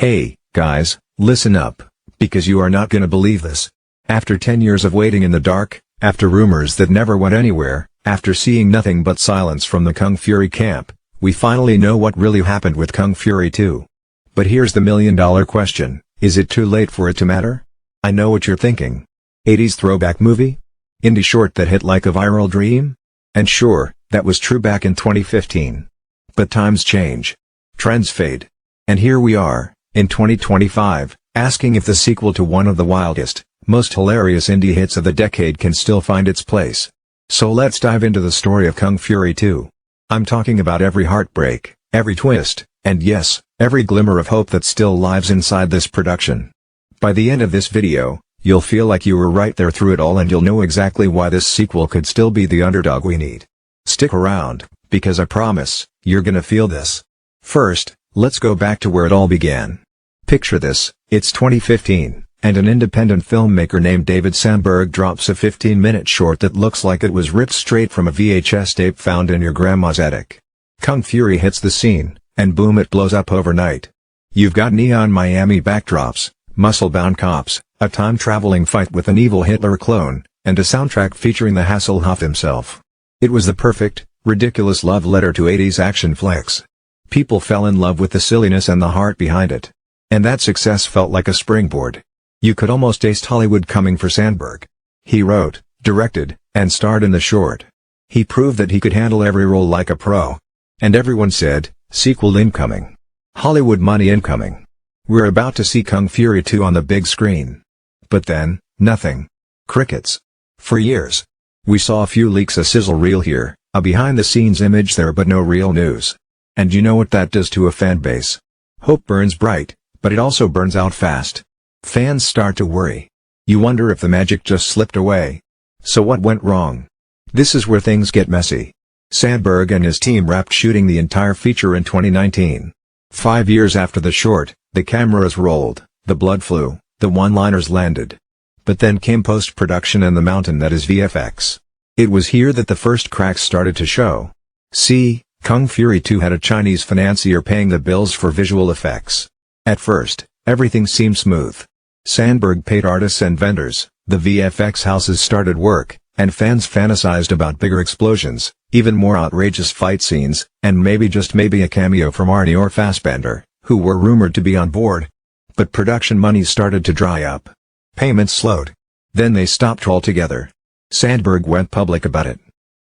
Hey, guys, listen up, because you are not gonna believe this. After 10 years of waiting in the dark, after rumors that never went anywhere, after seeing nothing but silence from the Kung Fury camp, we finally know what really happened with Kung Fury 2. But here's the million-dollar question, is it too late for it to matter? I know what you're thinking. 80s throwback movie? Indie short that hit like a viral dream? And sure, that was true back in 2015. But times change. Trends fade. And here we are, in 2025, asking if the sequel to one of the wildest, most hilarious indie hits of the decade can still find its place. So let's dive into the story of Kung Fury 2. I'm talking about every heartbreak, every twist, and yes, every glimmer of hope that still lives inside this production. By the end of this video, you'll feel like you were right there through it all, and you'll know exactly why this sequel could still be the underdog we need. Stick around, because I promise, you're gonna feel this. First, let's go back to where it all began. Picture this, it's 2015, and an independent filmmaker named David Sandberg drops a 15-minute short that looks like it was ripped straight from a VHS tape found in your grandma's attic. Kung Fury hits the scene, and boom, it blows up overnight. You've got neon Miami backdrops, muscle-bound cops, a time-traveling fight with an evil Hitler clone, and a soundtrack featuring the Hasselhoff himself. It was the perfect, ridiculous love letter to 80s action flicks. People fell in love with the silliness and the heart behind it. And that success felt like a springboard. You could almost taste Hollywood coming for Sandberg. He wrote, directed, and starred in the short. He proved that he could handle every role like a pro. And everyone said, sequel incoming. Hollywood money incoming. We're about to see Kung Fury 2 on the big screen. But then, nothing. Crickets. For years. We saw a few leaks, a sizzle reel here, a behind-the-scenes image there, but no real news. And you know what that does to a fan base. Hope burns bright, but it also burns out fast. Fans start to worry. You wonder if the magic just slipped away. So what went wrong? This is where things get messy. Sandberg and his team wrapped shooting the entire feature in 2019. 5 years after the short, the cameras rolled, the blood flew, the one-liners landed. But then came post-production and the mountain that is VFX. It was here that the first cracks started to show. See, Kung Fury 2 had a Chinese financier paying the bills for visual effects. At first, everything seemed smooth. Sandberg paid artists and vendors, the VFX houses started work, and fans fantasized about bigger explosions, even more outrageous fight scenes, and maybe just maybe a cameo from Arnie or Fassbender, who were rumored to be on board. But production money started to dry up. Payments slowed. Then they stopped altogether. Sandberg went public about it.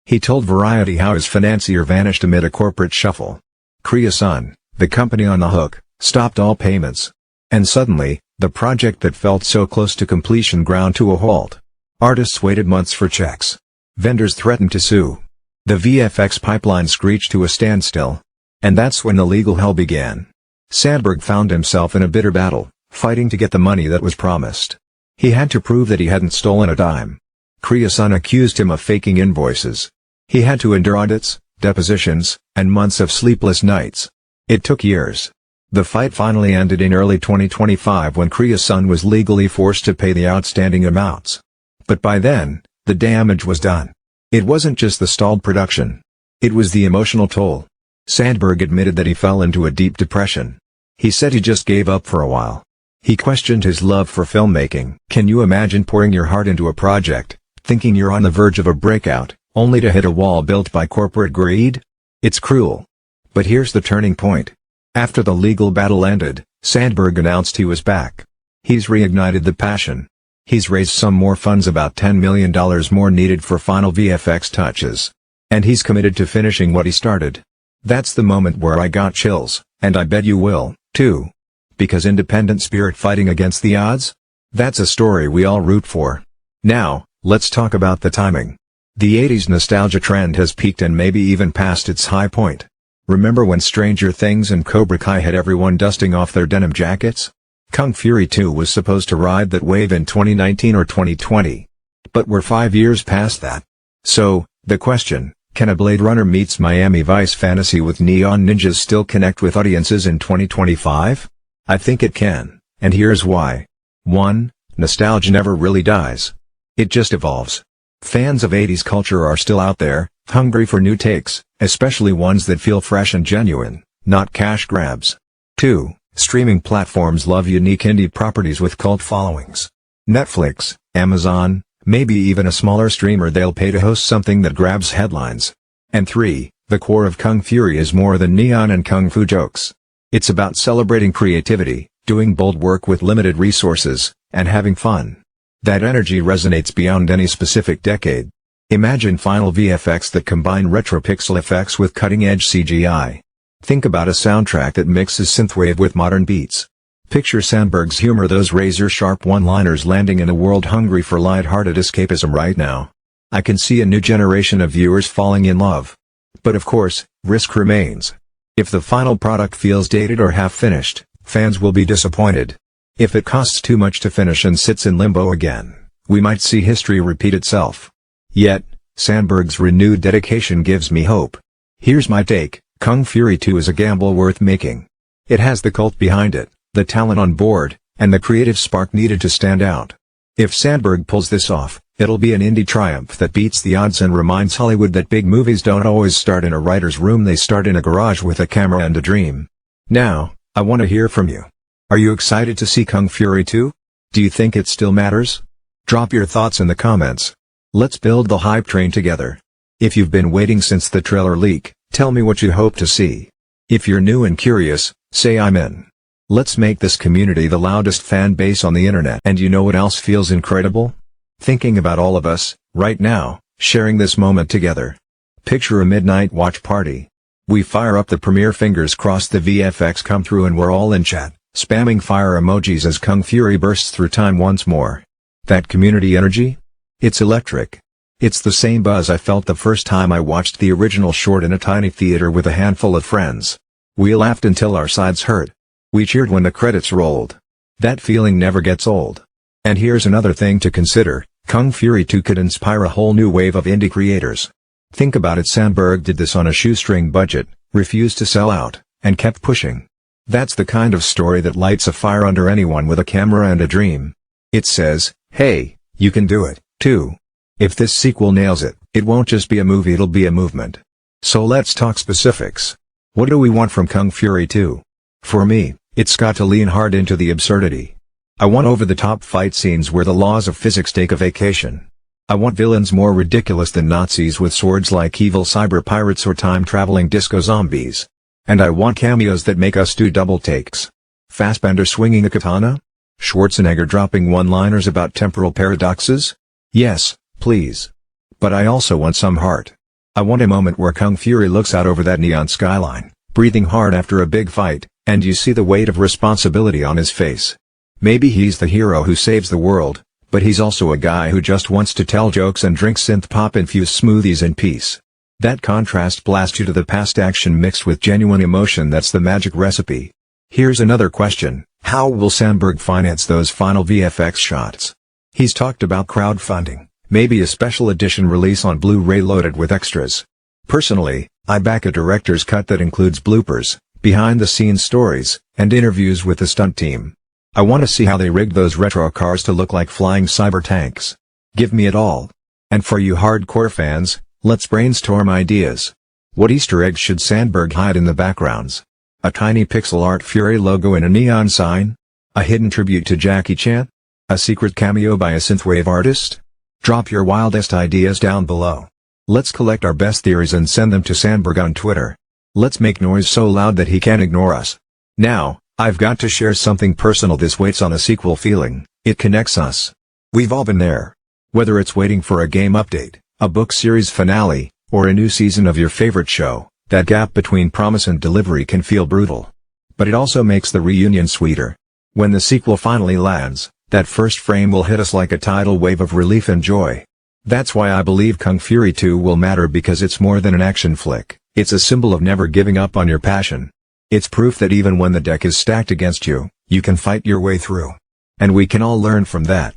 He told Variety how his financier vanished amid a corporate shuffle. Korea-sun, the company on the hook, stopped all payments. And suddenly, the project that felt so close to completion ground to a halt. Artists waited months for checks. Vendors threatened to sue. The VFX pipeline screeched to a standstill. And that's when the legal hell began. Sandberg found himself in a bitter battle, fighting to get the money that was promised. He had to prove that he hadn't stolen a dime. Korea-sun accused him of faking invoices. He had to endure audits, depositions, and months of sleepless nights. It took years. The fight finally ended in early 2025 when Korea-sun was legally forced to pay the outstanding amounts. But by then, the damage was done. It wasn't just the stalled production. It was the emotional toll. Sandberg admitted that he fell into a deep depression. He said he just gave up for a while. He questioned his love for filmmaking. Can you imagine pouring your heart into a project, thinking you're on the verge of a breakout, only to hit a wall built by corporate greed? It's cruel. But here's the turning point. After the legal battle ended, Sandberg announced he was back. He's reignited the passion. He's raised some more funds, about $10 million more needed for final VFX touches. And he's committed to finishing what he started. That's the moment where I got chills, and I bet you will, too. Because independent spirit fighting against the odds? That's a story we all root for. Now, let's talk about the timing. The 80s nostalgia trend has peaked and maybe even passed its high point. Remember when Stranger Things and Cobra Kai had everyone dusting off their denim jackets? Kung Fury 2 was supposed to ride that wave in 2019 or 2020. But we're 5 years past that. So, the question, can a Blade Runner meets Miami Vice fantasy with neon ninjas still connect with audiences in 2025? I think it can, and here's why. 1. Nostalgia never really dies. It just evolves. Fans of 80s culture are still out there, hungry for new takes, especially ones that feel fresh and genuine, not cash grabs. 2. Streaming platforms love unique indie properties with cult followings. Netflix, Amazon, maybe even a smaller streamer they'll pay to host something that grabs headlines. And 3, the core of Kung Fury is more than neon and kung fu jokes. It's about celebrating creativity, doing bold work with limited resources, and having fun. That energy resonates beyond any specific decade. Imagine final VFX that combine retro pixel effects with cutting-edge CGI. Think about a soundtrack that mixes synthwave with modern beats. Picture Sandberg's humor, those razor-sharp one-liners landing in a world hungry for light-hearted escapism right now. I can see a new generation of viewers falling in love. But of course, risk remains. If the final product feels dated or half-finished, fans will be disappointed. If it costs too much to finish and sits in limbo again, we might see history repeat itself. Yet, Sandberg's renewed dedication gives me hope. Here's my take: Kung Fury 2 is a gamble worth making. It has the cult behind it, the talent on board, and the creative spark needed to stand out. If Sandberg pulls this off, it'll be an indie triumph that beats the odds and reminds Hollywood that big movies don't always start in a writer's room, they start in a garage with a camera and a dream. Now, I want to hear from you. Are you excited to see Kung Fury 2? Do you think it still matters? Drop your thoughts in the comments. Let's build the hype train together. If you've been waiting since the trailer leak, tell me what you hope to see. If you're new and curious, say I'm in. Let's make this community the loudest fan base on the internet. And you know what else feels incredible? Thinking about all of us, right now, sharing this moment together. Picture a midnight watch party. We fire up the premiere, fingers crossed the VFX come through, and we're all in chat, spamming fire emojis as Kung Fury bursts through time once more. That community energy? It's electric. It's the same buzz I felt the first time I watched the original short in a tiny theater with a handful of friends. We laughed until our sides hurt. We cheered when the credits rolled. That feeling never gets old. And here's another thing to consider: Kung Fury 2 could inspire a whole new wave of indie creators. Think about it, Sandberg did this on a shoestring budget, refused to sell out, and kept pushing. That's the kind of story that lights a fire under anyone with a camera and a dream. It says, hey, you can do it, too. If this sequel nails it, it won't just be a movie, it'll be a movement. So let's talk specifics. What do we want from Kung Fury 2? For me, it's got to lean hard into the absurdity. I want over-the-top fight scenes where the laws of physics take a vacation. I want villains more ridiculous than Nazis with swords like evil cyber pirates or time-traveling disco zombies. And I want cameos that make us do double takes. Fassbender swinging a katana? Schwarzenegger dropping one-liners about temporal paradoxes? Yes, please. But I also want some heart. I want a moment where Kung Fury looks out over that neon skyline, breathing hard after a big fight, and you see the weight of responsibility on his face. Maybe he's the hero who saves the world, but he's also a guy who just wants to tell jokes and drink synth-pop-infused smoothies in peace. That contrast blasts you to the past, action mixed with genuine emotion. That's the magic recipe. Here's another question: how will Sandberg finance those final VFX shots? He's talked about crowdfunding, maybe a special edition release on Blu-ray loaded with extras. Personally, I back a director's cut that includes bloopers, behind-the-scenes stories, and interviews with the stunt team. I want to see how they rigged those retro cars to look like flying cyber tanks. Give me it all. And for you hardcore fans, let's brainstorm ideas. What Easter eggs should Sandberg hide in the backgrounds? A tiny pixel art Fury logo in a neon sign? A hidden tribute to Jackie Chan? A secret cameo by a synthwave artist? Drop your wildest ideas down below. Let's collect our best theories and send them to Sandberg on Twitter. Let's make noise so loud that he can't ignore us. Now, I've got to share something personal. This waits on a sequel feeling. It connects us. We've all been there. Whether it's waiting for a game update, a book series finale, or a new season of your favorite show, that gap between promise and delivery can feel brutal. But it also makes the reunion sweeter. When the sequel finally lands, that first frame will hit us like a tidal wave of relief and joy. That's why I believe Kung Fury 2 will matter, because it's more than an action flick. It's a symbol of never giving up on your passion. It's proof that even when the deck is stacked against you, you can fight your way through. And we can all learn from that.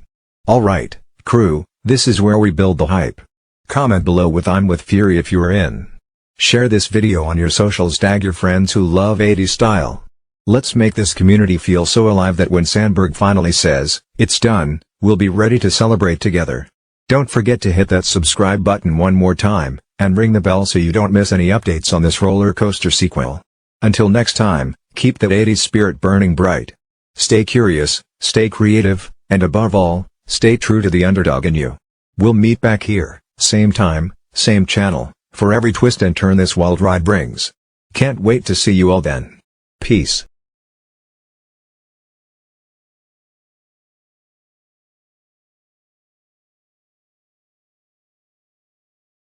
Alright, crew, this is where we build the hype. Comment below with "I'm with Fury" if you're in. Share this video on your socials, tag your friends who love 80s style. Let's make this community feel so alive that when Sandberg finally says, "It's done," we'll be ready to celebrate together. Don't forget to hit that subscribe button one more time, and ring the bell so you don't miss any updates on this roller coaster sequel. Until next time, Keep that 80s spirit burning bright. Stay curious, stay creative, and above all, stay true to the underdog in you. We'll meet back here, same time, same channel, for every twist and turn this wild ride brings. Can't wait to see you all then. Peace.